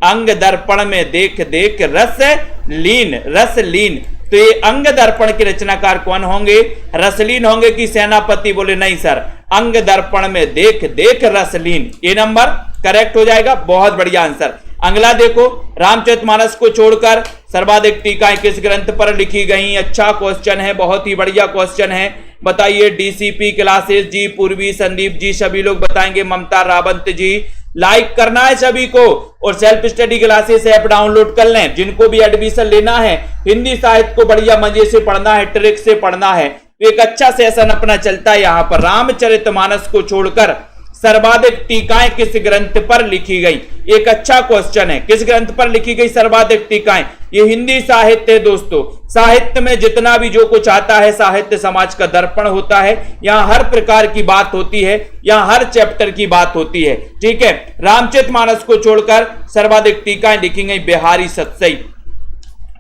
अंग दर्पण में देख देख रसलीन, रसलीन। तो ये अंग दर्पण के रचनाकार कौन होंगे? रसलीन होंगे कि सेनापति? बोले नहीं सर, अंग दर्पण में देख देख रसलीन। ये नंबर करेक्ट हो जाएगा, बहुत बढ़िया आंसर। अगला देखो, रामचरितमानस को छोड़कर सर्वाधिक टीकाएं किस ग्रंथ पर लिखी गई? अच्छा क्वेश्चन है, बहुत ही बढ़िया क्वेश्चन है। बताइए डीसीपी क्लासेस जी, पूर्वी संदीप जी, सभी लोग बताएंगे, ममता रावंत जी। लाइक करना है सभी को, और self study classes app download कर लें। जिनको भी एडमिशन लेना है, हिंदी साहित्य को बढ़िया मजे से पढ़ना है, ट्रिक से पढ़ना है, तो एक अच्छा सेशन अपना चलता है यहाँ पर। रामचरितमानस को छोड़कर सर्वाधिक टीकाएं किस ग्रंथ पर लिखी गई? एक अच्छा क्वेश्चन है, किस ग्रंथ पर लिखी गई सर्वाधिक टीकाएं? ये हिंदी साहित्य है दोस्तों। साहित्य में जितना भी जो कुछ आता है, साहित्य समाज का दर्पण होता है, यहाँ हर प्रकार की बात होती है, यहाँ हर चैप्टर की बात होती है। ठीक है, रामचरितमानस को छोड़कर सर्वाधिक टीकाएं लिखी गई बिहारी सतसई।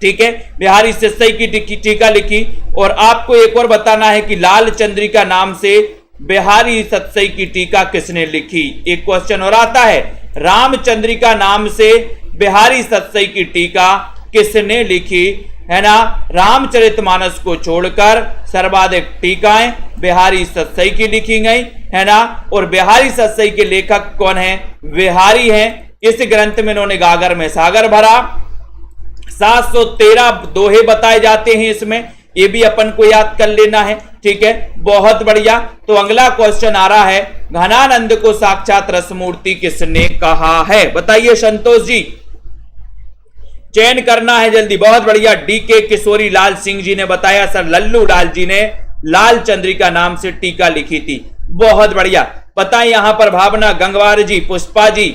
ठीक है, बिहारी सतसई की टीका लिखी। और आपको एक और बताना है कि लाल चंद्रिका नाम से बिहारी सतसई की टीका किसने लिखी? एक क्वेश्चन और आता है, रामचंद्रिका नाम से बिहारी सतसई की टीका किसने लिखी? है ना। रामचरितमानस को छोड़कर सर्वाधिक टीकाएं बिहारी सतसई की लिखी गई, है ना। और बिहारी सतसई के लेखक कौन है? बिहारी हैं। इस ग्रंथ में इन्होंने गागर में सागर भरा, 713 दोहे बताए जाते हैं इसमें, ये भी अपन को याद कर लेना है। ठीक है, बहुत बढ़िया। तो अगला क्वेश्चन आ रहा है, घनानंद को साक्षात रसमूर्ति किसने कहा है? बताइए संतोष जी, चयन करना है जल्दी। बहुत बढ़िया, डीके किशोरी लाल सिंह जी ने बताया सर लल्लू लाल जी ने लाल चंद्रिका नाम से टीका लिखी थी। बहुत बढ़िया, बताएं यहां पर भावना गंगवार जी, पुष्पा जी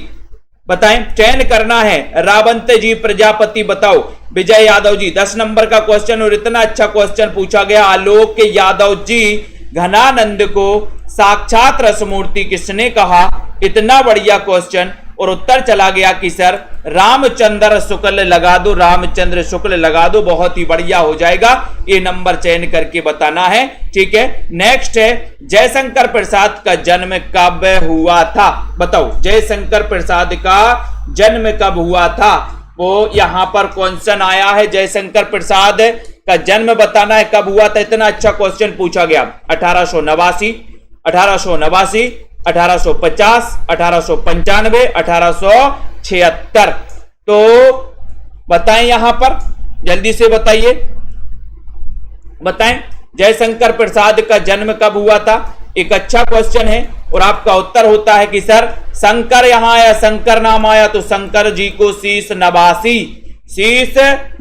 बताएं, चयन करना है। रावंत जी, प्रजापति बताओ, विजय यादव जी। 10 नंबर का क्वेश्चन, और इतना अच्छा क्वेश्चन पूछा गया। आलोक यादव जी, घनानंद को साक्षात रसमूर्ति किसने कहा? इतना बढ़िया क्वेश्चन, और उत्तर चला गया कि सर रामचंद्र शुक्ल लगा दो, रामचंद्र शुक्ल लगा दो, बहुत ही बढ़िया हो जाएगा। ये नंबर चयन करके बताना है, ठीक है। नेक्स्ट है जयशंकर प्रसाद का जन्म कब हुआ था, बताओ जयशंकर प्रसाद का जन्म कब हुआ था। वो यहां पर क्वेश्चन आया है, जयशंकर प्रसाद का जन्म बताना है कब हुआ था। इतना अच्छा क्वेश्चन पूछा गया। 1889, 1889, 1850, 1895, 1876। तो बताएं यहां पर, जल्दी से बताइए, बताएं जयशंकर प्रसाद का जन्म कब हुआ था। एक अच्छा क्वेश्चन है और आपका उत्तर होता है कि सर शंकर यहां आया, शंकर नाम आया तो शंकर जी को शीश नवासी, शीश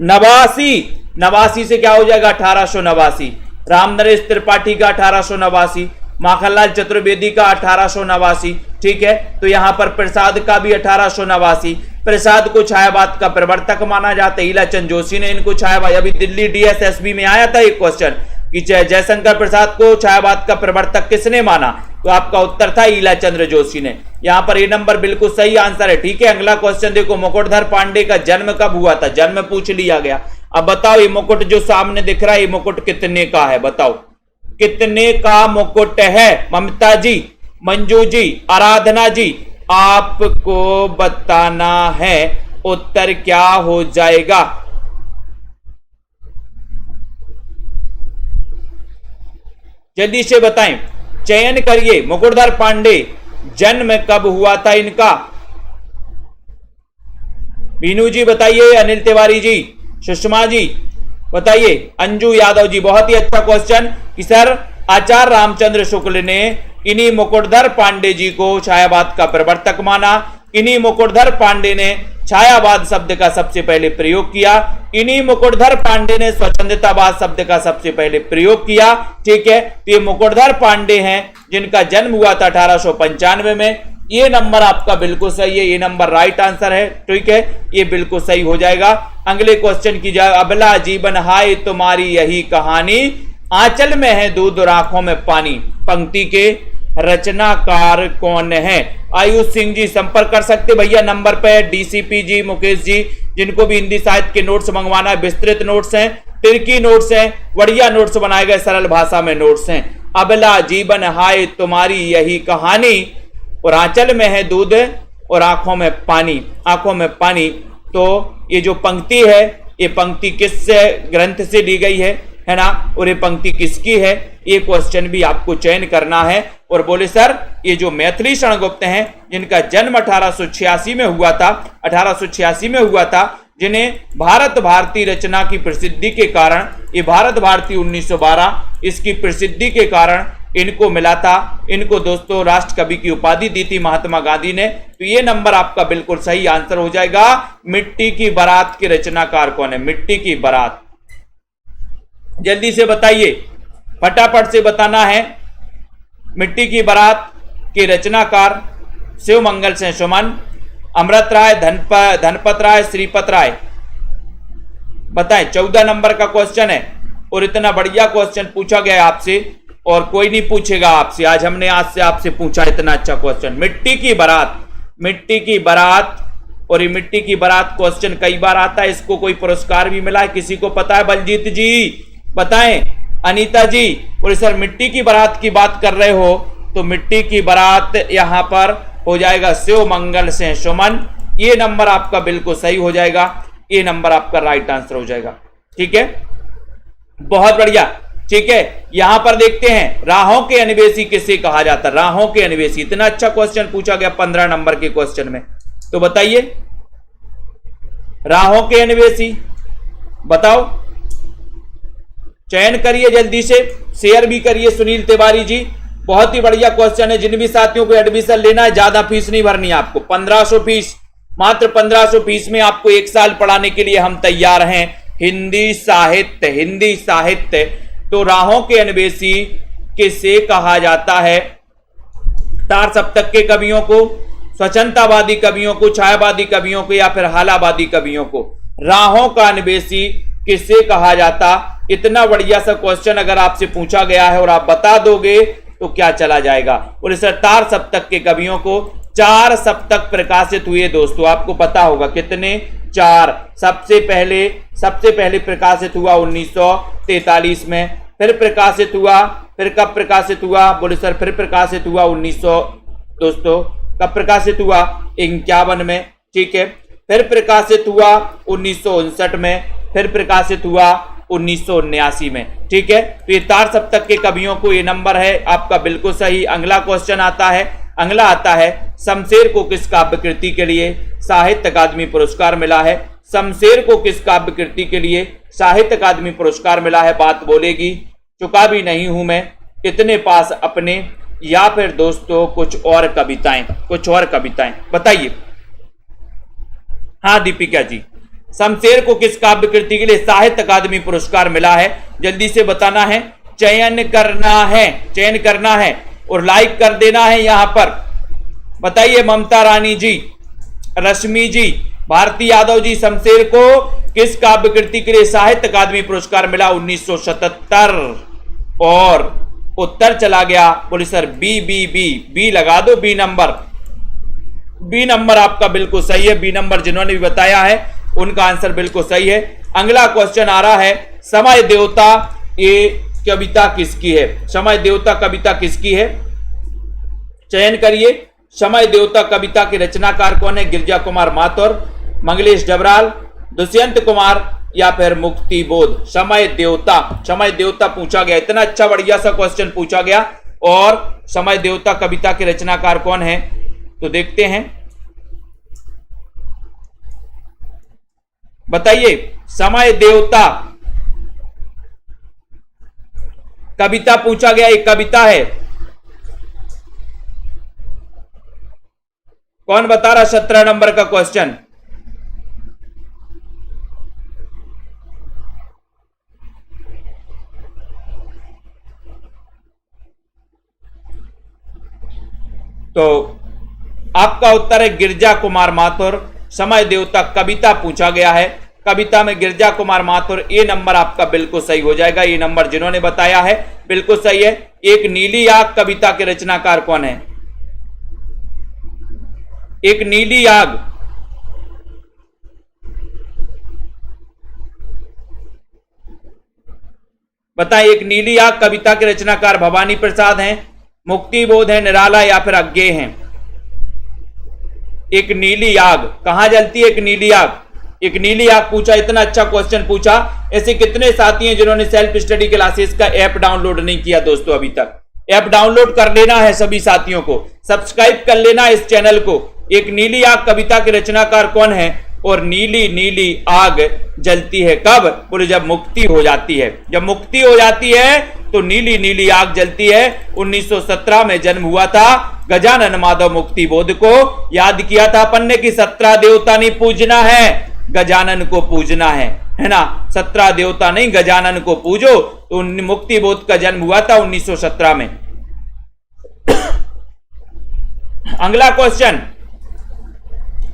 नवासी, नवासी से क्या हो जाएगा 1889। रामनरेश त्रिपाठी का 1889, माखनलाल चतुर्वेदी का 1889, ठीक है। तो यहां पर प्रसाद का भी 1889। प्रसाद को छायावाद का प्रवर्तक माना जाता है, ईलाचंद जोशी ने इनको छायावाद, अभी दिल्ली डीएसएसबी में आया था एक क्वेश्चन कि जयशंकर प्रसाद को छायावाद का प्रवर्तक किसने माना, तो आपका उत्तर था ईलाचंद्र जोशी ने। यहां पर ये नंबर बिल्कुल सही आंसर है, ठीक है। अगला क्वेश्चन देखो, मुकुटधर पांडे का जन्म कब हुआ था, जन्म पूछ लिया गया। अब बताओ ये मुकुट जो सामने दिख रहा है, ये मुकुट कितने का है, बताओ कितने का मुकुट है। ममता जी, मंजू जी, आराधना जी, आपको बताना है उत्तर क्या हो जाएगा। जल्दी से बताएं, चयन करिए। मुकुटधर पांडे जन्म कब हुआ था इनका। बीनू जी बताइए, अनिल तिवारी जी, सुषमा जी बताइए, अंजू यादव जी। बहुत ही अच्छा क्वेश्चन कि सर आचार्य रामचंद्र शुक्ल ने इन्हीं मुकुटधर पांडे जी को छायावाद का प्रवर्तक माना। इन्हीं मुकुटधर पांडे ने छायावाद शब्द का सबसे पहले प्रयोग किया। इन्हीं मुकुटधर पांडे ने स्वच्छंदतावाद शब्द का सबसे पहले प्रयोग किया, ठीक है। तो ये मुकुटधर पांडे हैं जिनका जन्म हुआ था 1895 में। ये नंबर आपका बिल्कुल सही है, ये नंबर राइट आंसर है, ठीक है। ये बिल्कुल सही हो जाएगा। अगले क्वेश्चन की जाए, अबला जीवन हाय तुम्हारी यही कहानी, आंचल में है दूध और आंखों में पानी, पंक्ति के रचनाकार कौन है। आयुष सिंह जी संपर्क कर सकते भैया नंबर पे। डीसीपी जी, मुकेश जी, जिनको भी हिंदी साहित्य के नोट्स मंगवाना है, विस्तृत नोट्स हैं, तिरकी नोट्स हैं, बढ़िया नोट्स बनाए गए, सरल भाषा में नोट्स हैं। अबला जीवन हाय तुम्हारी यही कहानी और आंचल में है दूध और आंखों में पानी, आंखों में पानी। तो ये जो पंक्ति है, ये पंक्ति किस ग्रंथ से ली गई है ना, और ये पंक्ति किसकी है, ये क्वेश्चन भी आपको चयन करना है। और बोले सर ये जो मैथिली शरण गुप्त हैं जिनका जन्म 1886 में हुआ था, 1886 में हुआ था, जिन्हें भारत भारती रचना की प्रसिद्धि के कारण, ये भारत भारती 1912 इसकी प्रसिद्धि के कारण इनको मिला था। इनको दोस्तों राष्ट्र कवि की उपाधि दी थी महात्मा गांधी ने। तो ये नंबर आपका बिल्कुल सही आंसर हो जाएगा। मिट्टी की बारात के रचनाकार कौन है, मिट्टी की बारात। जल्दी से बताइए, फटाफट से बताना है। मिट्टी की बारात के रचनाकार शिवमंगल सिंह सुमन, अमृत राय, धनपत राय, श्रीपत राय। बताएं, 14 नंबर का क्वेश्चन है और इतना बढ़िया क्वेश्चन पूछा गया आपसे और कोई नहीं पूछेगा आपसे। आज हमने आज से आपसे पूछा इतना अच्छा क्वेश्चन। मिट्टी की बारात, मिट्टी की बारात, और ये मिट्टी की बारात क्वेश्चन कई बार आता है, इसको कोई पुरस्कार भी मिला है, किसी को पता है? बलजीत जी बताएं, अनीता जी। और सर मिट्टी की बारात की बात कर रहे हो तो मिट्टी की बारात यहां पर हो जाएगा शिवमंगल सिंह सुमन। ये नंबर आपका बिल्कुल सही हो जाएगा, ये नंबर आपका राइट आंसर हो जाएगा, ठीक है। बहुत बढ़िया, ठीक है। यहां पर देखते हैं, राहों के अन्वेषी किसे कहा जाता है, राहों के अन्वेषी। इतना अच्छा क्वेश्चन पूछा गया 15 नंबर के क्वेश्चन में। तो बताइए राहों के अन्वेषी, बताओ, चयन करिए जल्दी से, शेयर भी करिए। सुनील तिवारी जी, बहुत ही बढ़िया क्वेश्चन है। जिन भी साथियों को एडमिशन लेना है, ज्यादा फीस नहीं भरनी है आपको, 1500 फीस, मात्र 1500 फीस में आपको 1 साल पढ़ाने के लिए हम तैयार हैं। हिंदी साहित्य, हिंदी साहित्य। तो राहों के अन्वेषी किसे कहा जाता है? तार सप्तक के कवियों को, स्वच्छंदतावादी कवियों को, छायावादी कवियों को, या फिर हालावादी कवियों को? राहों का अन्वेषी किसे कहा जाता? इतना बढ़िया सा क्वेश्चन अगर आपसे पूछा गया है और आप बता दोगे तो क्या चला जाएगा। और इस तार सप्तक के कवियों को, 4 सप्तक प्रकाशित हुए दोस्तों, आपको पता होगा कितने, 4। सबसे पहले प्रकाशित हुआ 1943 में, फिर प्रकाशित हुआ, फिर कब प्रकाशित हुआ, बोले सर फिर प्रकाशित हुआ 1900 दोस्तों, कब प्रकाशित हुआ, 51 में, ठीक है। फिर प्रकाशित हुआ 1959 में, फिर प्रकाशित हुआ 1979 में, ठीक है। तो ये 4 सप्तक के कवियों को ये नंबर है आपका बिल्कुल सही। अगला क्वेश्चन आता है शमशेर को किस काव्य कृति के लिए साहित्य अकादमी पुरस्कार मिला है? शमशेर को किस काव्य कृति के लिए साहित्य अकादमी पुरस्कार मिला है? बात बोलेगी चुका भी नहीं हूं मैं, इतने पास अपने, या फिर दोस्तों कुछ और कविताएं बताइए। हाँ दीपिका जी, शमशेर को किस काव्य कृति के लिए साहित्य अकादमी पुरस्कार मिला है? जल्दी से बताना है, चयन करना है और लाइक कर देना है यहां पर। बताइए ममता रानी जी, रश्मि जी, भारती यादव जी, शमशेर को किस काव्य कृति के लिए साहित्य अकादमी पुरस्कार मिला? 1977। और उत्तर चला गया, बोले सर बी लगा दो, बी नंबर आपका बिल्कुल सही है। बी नंबर जिन्होंने भी बताया है उनका आंसर बिल्कुल सही है। अगला क्वेश्चन आ रहा है, समय देवता ये कविता किसकी है? समय देवता कविता किसकी है? चयन करिए। समय देवता कविता के रचनाकार कौन है? गिरजा कुमार माथुर, मंगलेश डबराल, दुष्यंत कुमार या फिर मुक्ति बोध। समय देवता पूछा गया, इतना अच्छा बढ़िया सा क्वेश्चन पूछा गया। और समय देवता कविता के रचनाकार कौन है तो देखते हैं, बताइए। समय देवता कविता पूछा गया, एक कविता है, कौन बता रहा? 17 नंबर का क्वेश्चन। तो आपका उत्तर है गिरजा कुमार माथुर। समय देवता कविता पूछा गया है, कविता में गिरजा कुमार माथुर। ये नंबर आपका बिल्कुल सही हो जाएगा। ये नंबर जिन्होंने बताया है बिल्कुल सही है। एक नीली आग कविता के रचनाकार कौन है? एक नीली आग, बताइए। एक नीली आग कविता के रचनाकार भवानी प्रसाद हैं, मुक्ति बोध है, निराला या फिर अज्ञेय हैं? एक नीली आग कहां जलती है? एक नीली आग पूछा, इतना अच्छा क्वेश्चन पूछा। ऐसे कितने साथी हैं जिन्होंने सेल्फ स्टडी क्लासेस का ऐप डाउनलोड नहीं किया दोस्तों अभी तक? ऐप डाउनलोड कर लेना है सभी साथियों को, सब्सक्राइब कर लेना है इस चैनल को। एक नीली आग कविता के रचनाकार कौन है? और नीली आग जलती है कब? बोले जब मुक्ति हो जाती है। जब मुक्ति हो जाती है तो नीली आग जलती है। 1917 में जन्म हुआ था गजानन माधव मुक्ति बोध को। याद किया था अपन ने कि 17 देवता नहीं पूजना है, गजानन को पूजना है ना। 17 देवता नहीं, गजानन को पूजो। तो मुक्ति बोध का जन्म हुआ था 1917 में। अगला क्वेश्चन,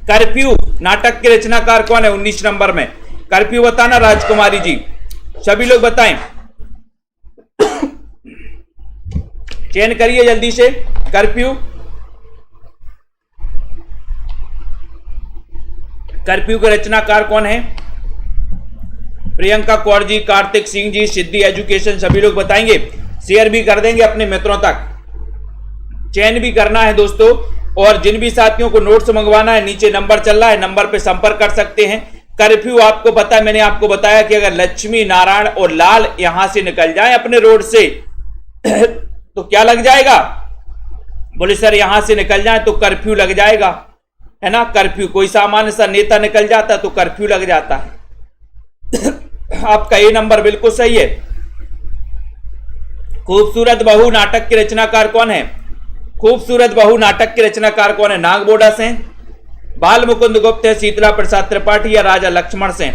कर्फ्यू नाटक के रचनाकार कौन है? 19 नंबर में कर्फ्यू बताना राजकुमारी जी, सभी लोग बताएं, चयन करिए जल्दी से। कर्फ्यू के रचनाकार कौन है? प्रियंका कौर जी, कार्तिक सिंह जी, सिद्धि एजुकेशन, सभी लोग बताएंगे। शेयर भी कर देंगे अपने मित्रों तक, चयन भी करना है दोस्तों। और जिन भी साथियों को नोट्स मंगवाना है नीचे नंबर चल रहा है, नंबर पे संपर्क कर सकते हैं। कर्फ्यू आपको पता है, मैंने आपको बताया कि अगर लक्ष्मी नारायण और लाल यहां से निकल जाए अपने रोड से तो क्या लग जाएगा? बोले सर यहां से निकल जाए तो कर्फ्यू लग जाएगा, है ना। कर्फ्यू, कोई सामान्य सा नेता निकल जाता तो कर्फ्यू लग जाता है। आपका ये नंबर बिल्कुल सही है। खूबसूरत बहू नाटक के रचनाकार कौन है? खूबसूरत बहू नाटक के रचनाकार कौन है? नागबोडा से, बाल मुकुंद गुप्त है, शीतला प्रसाद त्रिपाठी या राजा लक्ष्मण से?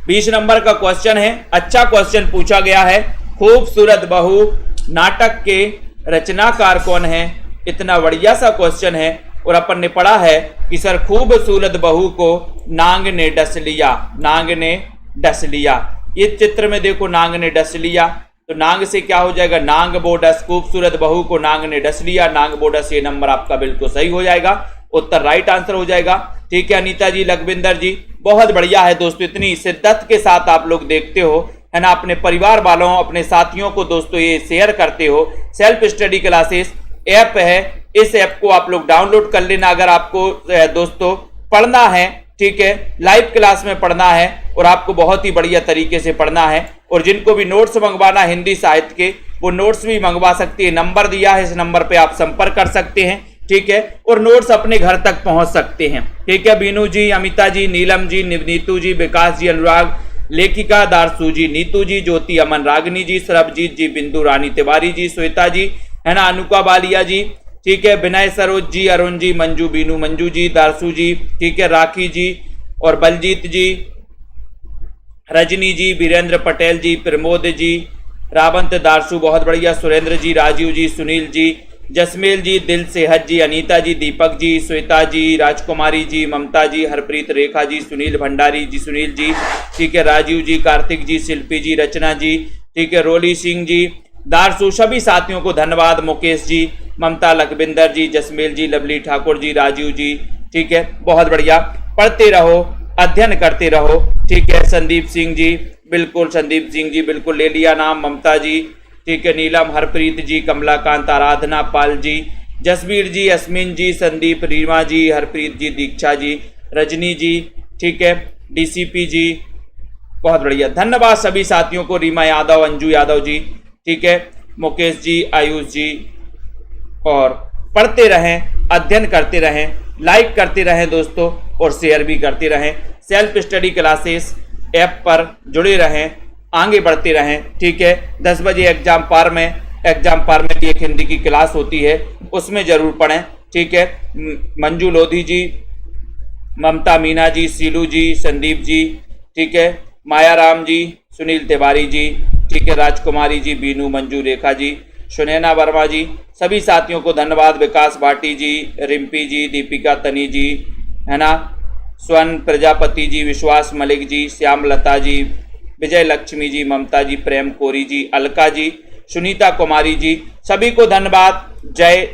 बीस नंबर का क्वेश्चन है, अच्छा क्वेश्चन पूछा गया है। खूबसूरत बहू नाटक के रचनाकार कौन है? इतना बढ़िया सा क्वेश्चन है और अपन ने पढ़ा है कि सर खूबसूरत बहू को नांग ने डस लिया, नांग ने डस लिया। इस चित्र में देखो नांग ने डस लिया, तो नांग से क्या हो जाएगा, नांग बोडस, खूबसूरत बहू को नांग ने डस लिया, नांग बोडस। ये नंबर आपका बिल्कुल सही हो जाएगा, उत्तर राइट आंसर हो जाएगा। ठीक है अनीता जी, लखविंदर जी, बहुत बढ़िया है दोस्तों। इतनी शिद्दत के साथ आप लोग देखते हो, है ना, अपने परिवार वालों, अपने साथियों को दोस्तों ये शेयर करते हो। सेल्फ स्टडी क्लासेस ऐप है, इस ऐप को आप लोग डाउनलोड कर लेना अगर आपको दोस्तों पढ़ना है। ठीक है, लाइव क्लास में पढ़ना है और आपको बहुत ही बढ़िया तरीके से पढ़ना है। और जिनको भी नोट्स मंगवाना हिंदी साहित्य के, वो नोट्स भी मंगवा सकती है। नंबर दिया है, इस नंबर पे आप संपर्क कर सकते हैं। ठीक है, और नोट्स अपने घर तक पहुंच सकते हैं। ठीक है, बीनू जी, अमिता जी, नीलम जी, नीतू जी, विकास जी, अनुराग, लेखिका, दारसू जी, नीतू जी, ज्योति, अमन, रागनी जी, सरबजीत जी, बिंदु रानी तिवारी जी, श्वेता जी, है ना, अनुका बालिया जी, ठीक है, विनय सरोज जी, अरुण जी, मंजू, बीनू, मंजू जी, दारसू जी, ठीक है, राखी जी और बलजीत जी, रजनी जी, वीरेंद्र पटेल जी, प्रमोद जी, रावंत, दारसू, बहुत बढ़िया, सुरेंद्र जी, राजीव जी, सुनील जी, जसमेल जी, दिल सेहत जी, अनीता जी, दीपक जी, श्वेता जी, राजकुमारी जी, ममता जी, हरप्रीत, रेखा जी, सुनील भंडारी जी, सुनील जी, ठीक है, राजीव जी, कार्तिक जी, शिल्पी जी, रचना जी, ठीक है, रोली सिंह जी, दारसू, सभी साथियों को धन्यवाद। मुकेश जी, ममता, लखविंदर जी, जसमेल जी, लवली ठाकुर जी, राजीव जी, ठीक है, बहुत बढ़िया, पढ़ते रहो, अध्ययन करते रहो। ठीक है, संदीप सिंह जी, बिल्कुल, संदीप सिंह जी बिल्कुल ले लिया नाम, ममता जी, ठीक है, नीलम, हरप्रीत जी, कमलाकांत, आराधना पाल जी, जसवीर जी, अस्मिन जी, संदीप, रीमा जी, हरप्रीत जी, दीक्षा जी, रजनी जी, ठीक है, डीसीपी जी, बहुत बढ़िया, धन्यवाद सभी साथियों को, रीमा यादव, अंजू यादव जी, ठीक है, मुकेश जी, आयुष जी। और पढ़ते रहें, अध्ययन करते रहें, लाइक करते रहें दोस्तों और शेयर भी करते रहें। सेल्फ स्टडी क्लासेस ऐप पर जुड़े रहें, आगे बढ़ते रहें। ठीक है, 10 बजे एग्जाम पार में भी एक हिंदी की क्लास होती है, उसमें जरूर पढ़ें। ठीक है, मंजू लोधी जी, ममता, मीना जी, सीलू जी, संदीप जी, ठीक है, मायाराम जी, सुनील तिवारी जी, ठीक है, राजकुमारी जी, बीनू, मंजू, रेखा जी, सुनैना वर्मा जी, सभी साथियों को धन्यवाद। विकास भाटी जी, रिम्पी जी, दीपिका तनी जी, है ना, स्वर्ण प्रजापति जी, विश्वास मलिक जी, श्यामलता जी, विजय लक्ष्मी जी, ममता जी, प्रेम कोरी जी, अलका जी, सुनीता कुमारी जी, सभी को धन्यवाद। जय